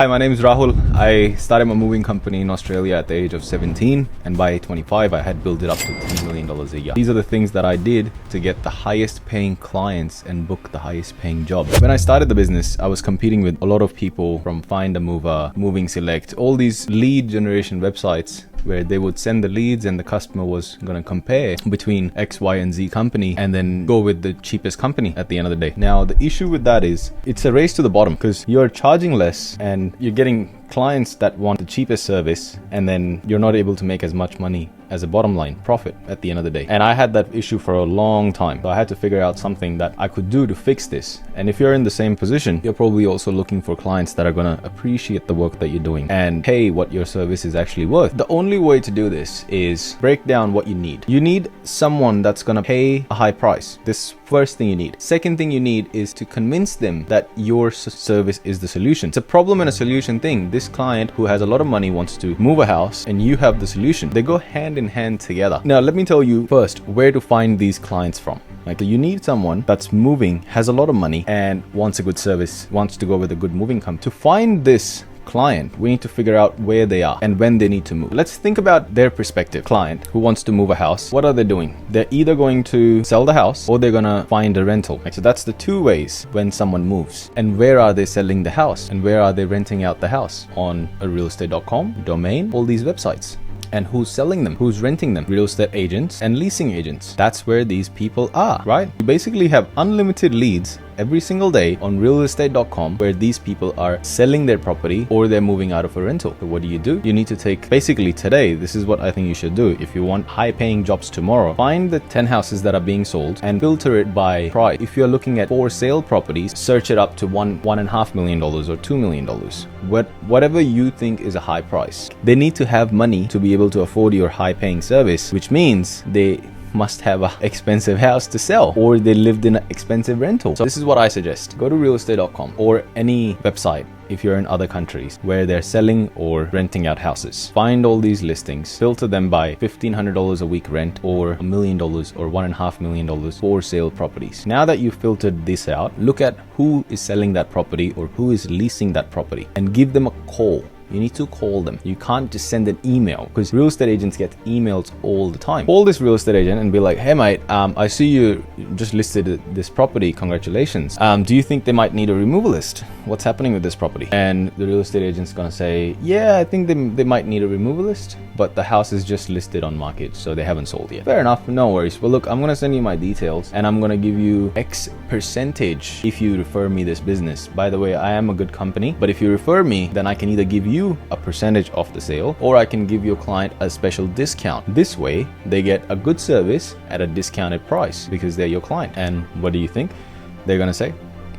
Hi, my name is Rahul. I started my moving company in Australia at the age of 17, and by 25 I had built it up to $3 million a year. These are the things that I did to get the highest paying clients and book the highest paying jobs. When I started the business, I was competing with a lot of people from Find a Mover, Moving Select, all these lead generation websites where they would send the leads and the customer was going to compare between X, Y, and Z company and then go with the cheapest company at the end of the day. Now, the issue with that is it's a race to the bottom because you're charging less and you're getting clients that want the cheapest service, and then you're not able to make as much money as a bottom line profit at the end of the day. And I had that issue for a long time. So I had to figure out something that I could do to fix this. And if you're in the same position, you're probably also looking for clients that are going to appreciate the work that you're doing and pay what your service is actually worth. The only way to do this is break down what you need. You need someone that's going to pay a high price. This first thing you need. Second thing you need is to convince them that your service is the solution. It's a problem and a solution thing. This client who has a lot of money wants to move a house and you have the solution. They go hand in hand together. Now, let me tell you first where to find these clients from. Like, you need someone that's moving, has a lot of money, and wants a good service, wants to go with a good moving company. To find this client, we need to figure out where they are and when they need to move. Let's think about their perspective. Client who wants to move a house, what are they doing? They're either going to sell the house or they're gonna find a rental. So that's the two ways when someone moves. And where are they selling the house? And where are they renting out the house? On a realestate.com, domain, all these websites. And who's selling them? Who's renting them? Real estate agents and leasing agents. That's where these people are, right? You basically have unlimited leads every single day on realestate.com where these people are selling their property or they're moving out of a rental. So what do? You need to take, basically today, this is what I think you should do. If you want high paying jobs tomorrow, find the 10 houses that are being sold and filter it by price. If you're looking at for sale properties, search it up to $1.5 million or $2 million. Whatever you think is a high price. They need to have money to be able to afford your high paying service, which means they must have an expensive house to sell or they lived in an expensive rental. So this is what I suggest. Go to realestate.com or any website if you're in other countries where they're selling or renting out houses. Find all these listings, filter them by $1,500 a week rent or $1 million or $1.5 million for sale properties. Now that you've filtered this out, look at who is selling that property or who is leasing that property and give them a call. You need to call them. You can't just send an email because real estate agents get emails all the time. Call this real estate agent and be like, hey mate, I see you just listed this property. Congratulations. Do you think they might need a removalist? What's happening with this property? And the real estate agent's gonna say, yeah, I think they might need a removalist, but the house is just listed on market, so they haven't sold yet. Fair enough, no worries. Well, look, I'm gonna send you my details and I'm gonna give you X percentage if you refer me this business. By the way, I am a good company, but if you refer me, then I can either give you a percentage of the sale or I can give your client a special discount. This way, they get a good service at a discounted price because they're your client. And what do you think they're gonna say?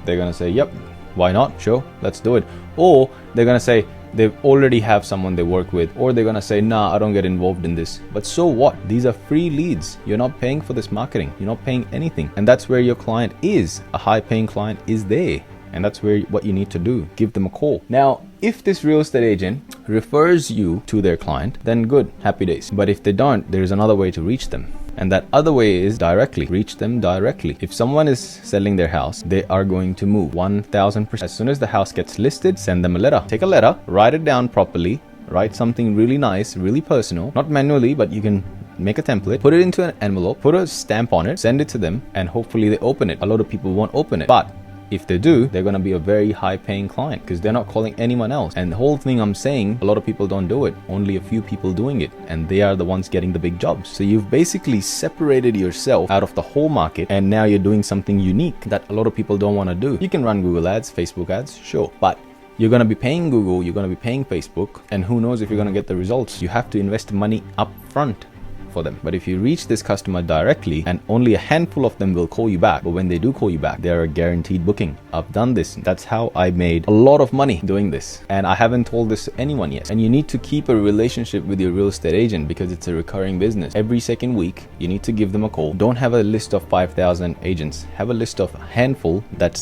They're gonna say, yep, why not? Sure, let's do it. Or they're gonna say, they already have someone they work with, or they're gonna say, nah, I don't get involved in this. But so what? These are free leads. You're not paying for this marketing. You're not paying anything. And that's where your client is. A high paying client is there. And that's where what you need to do. Give them a call. Now, if this real estate agent refers you to their client, then good, happy days. But if they don't, there's another way to reach them. And that other way is directly. Reach them directly. If someone is selling their house, they are going to move 1000%. As soon as the house gets listed, send them a letter. Take a letter, write it down properly, write something really nice, really personal, not manually, but you can make a template, put it into an envelope, put a stamp on it, send it to them, and hopefully they open it. A lot of people won't open it, but if they do, they're going to be a very high paying client because they're not calling anyone else. And the whole thing I'm saying, a lot of people don't do it. Only a few people doing it. And they are the ones getting the big jobs. So you've basically separated yourself out of the whole market. And now you're doing something unique that a lot of people don't want to do. You can run Google ads, Facebook ads, sure. But you're going to be paying Google, you're going to be paying Facebook. And who knows if you're going to get the results. You have to invest money up front for them. But if you reach this customer directly, and only a handful of them will call you back, but when they do call you back, they're a guaranteed booking. I've done this. That's how I made a lot of money doing this, and I haven't told this to anyone yet. And you need to keep a relationship with your real estate agent because it's a recurring business. Every second week, you need to give them a call. Don't have a list of 5,000 agents. Have a list of a handful that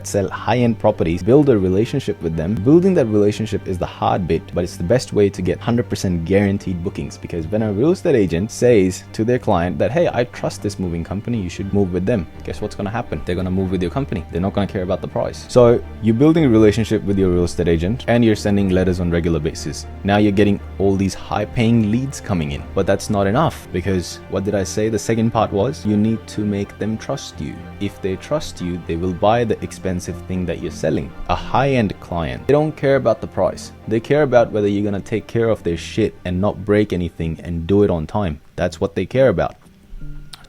sell high-end properties. Build a relationship with them. Building that relationship is the hard bit, but it's the best way to get 100% guaranteed bookings, because when a real estate agent says to their client that, hey, I trust this moving company, you should move with them. Guess what's going to happen? They're going to move with your company. They're not going to care about the price. So you're building a relationship with your real estate agent and you're sending letters on regular basis. Now you're getting all these high paying leads coming in, but that's not enough, because what did I say? The second part was you need to make them trust you. If they trust you, they will buy the expensive thing that you're selling. A high-end client, they don't care about the price. They care about whether you're going to take care of their shit and not break anything and do it on time. That's what they care about.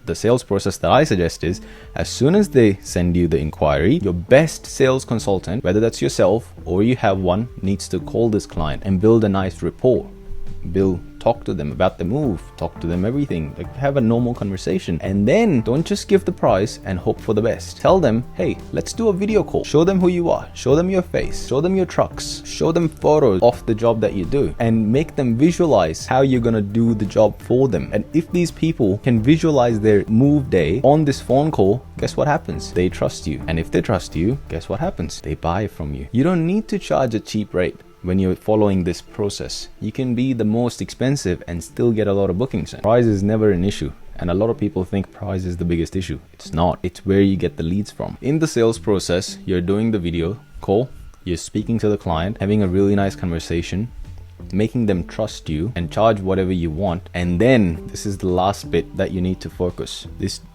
The sales process that I suggest is, as soon as they send you the inquiry, your best sales consultant, whether that's yourself or you have one, needs to call this client and build a nice rapport. Talk to them about the move, talk to them everything, like have a normal conversation, and then don't just give the price and hope for the best. Tell them, hey, let's do a video call. Show them who you are, show them your face, show them your trucks, show them photos of the job that you do, and make them visualize how you're gonna do the job for them. And if these people can visualize their move day on this phone call, guess what happens? They trust you. And if they trust you, guess what happens? They buy from you. You don't need to charge a cheap rate. When you're following this process, you can be the most expensive and still get a lot of bookings. Price is never an issue, and a lot of people think price is the biggest issue. It's not. It's where you get the leads from. In the sales process, you're doing the video call, you're speaking to the client, having a really nice conversation, making them trust you and charge whatever you want. And then this is the last bit that you need to focus.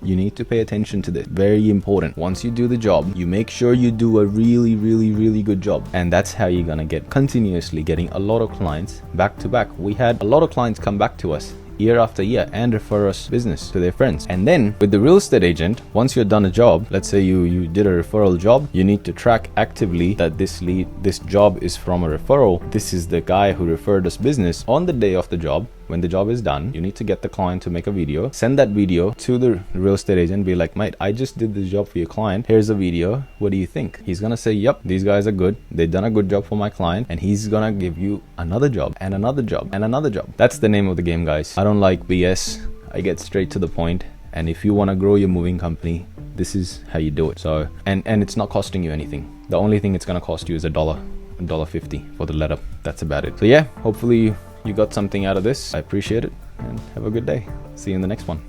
You need to pay attention to this. Very important. Once you do the job, you make sure you do a really good job. And that's how you're gonna get continuously getting a lot of clients back to back. We had a lot of clients come back to us year after year and refer us business to their friends. And then with the real estate agent, once you're done a job, let's say you did a referral job, you need to track actively that this job is from a referral. This is the guy who referred us business. On the day of the job, when the job is done, you need to get the client to make a video, send that video to the real estate agent, be like, mate, I just did this job for your client. Here's a video. What do you think? He's gonna say, yep, these guys are good. They've done a good job for my client. And he's gonna give you another job and another job and another job. That's the name of the game, guys. I don't like BS. I get straight to the point. And if you wanna grow your moving company, this is how you do it. So, and it's not costing you anything. The only thing it's gonna cost you is $1.50 for the letter. That's about it. So yeah, hopefully you got something out of this. I appreciate it and have a good day. See you in the next one.